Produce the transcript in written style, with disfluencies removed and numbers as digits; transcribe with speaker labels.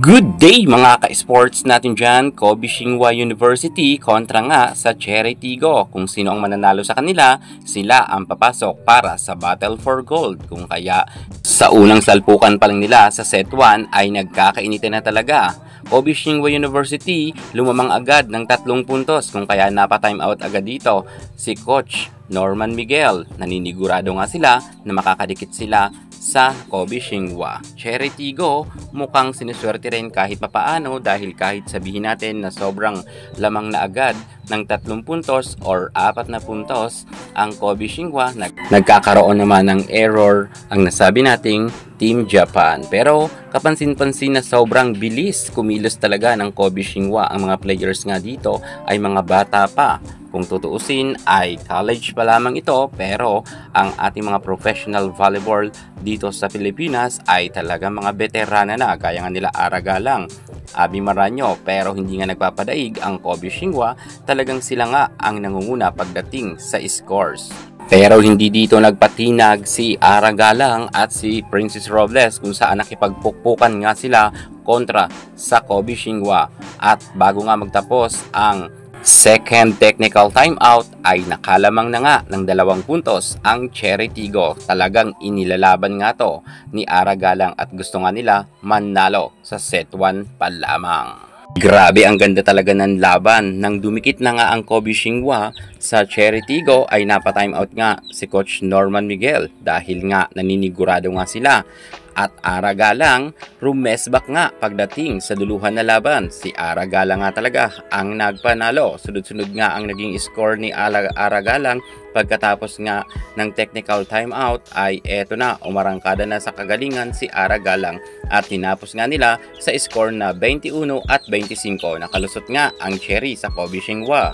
Speaker 1: Good day mga ka-sports natin dyan, Kobe Xinghua University kontra nga sa Cherry Tigo. Kung sino ang mananalo sa kanila, sila ang papasok para sa Battle for Gold. Kung kaya sa unang salpukan pa lang nila sa set 1 ay nagkakainitin na talaga. Kobe Xinghua University lumamang agad ng 3 puntos kung kaya napa-time out agad dito si Coach Norman Miguel. Naninigurado nga sila na makakadikit sila sa Kobe Xinghua. Cherry Tigo mukhang sinuswerte rin kahit papaano dahil kahit sabihin natin na sobrang lamang na agad ng 3 puntos or 4 na puntos ang Kobe Xinghua, nagkakaroon naman ng error ang nasabi nating Team Japan. Pero kapansin-pansin na sobrang bilis kumilos talaga ng Kobe Xinghua. Ang mga players nga dito ay mga bata pa. Kung tutuusin ay college pa lamang ito, pero ang ating mga professional volleyball dito sa Pilipinas ay talagang mga veterana na, gaya nga nila Aragalang, Abi Maranyo, pero hindi nga nagpapadaig ang Kobe Xinghua. Talagang sila nga ang nangunguna pagdating sa scores. Pero hindi dito nagpatinag si Aragalang at si Princess Robles kung saan nakipagpukpukan nga sila kontra sa Kobe Xinghua. At bago nga magtapos ang second technical timeout ay nakalamang na nga ng 2 puntos ang Cherry Tigo. Talagang inilalaban nga to ni Aragalang at gusto nga nila manalo sa set 1 pa lamang. Grabe, ang ganda talaga ng laban. Nang dumikit na nga ang Kobe Xinghua sa Cherry Tigo ay napa-timeout nga si Coach Norman Miguel dahil nga naninigurado nga sila. At Aragalang rumesback nga pagdating sa duluhan na laban. Si Aragalang nga talaga ang nagpanalo. Sunod-sunod nga ang naging score ni Aragalang. Pagkatapos nga ng technical timeout ay eto na, umarangkada na sa kagalingan si Aragalang at tinapos nga nila sa score na 21 at 25. Nakalusot nga ang Cherry sa Kobe Xinghua.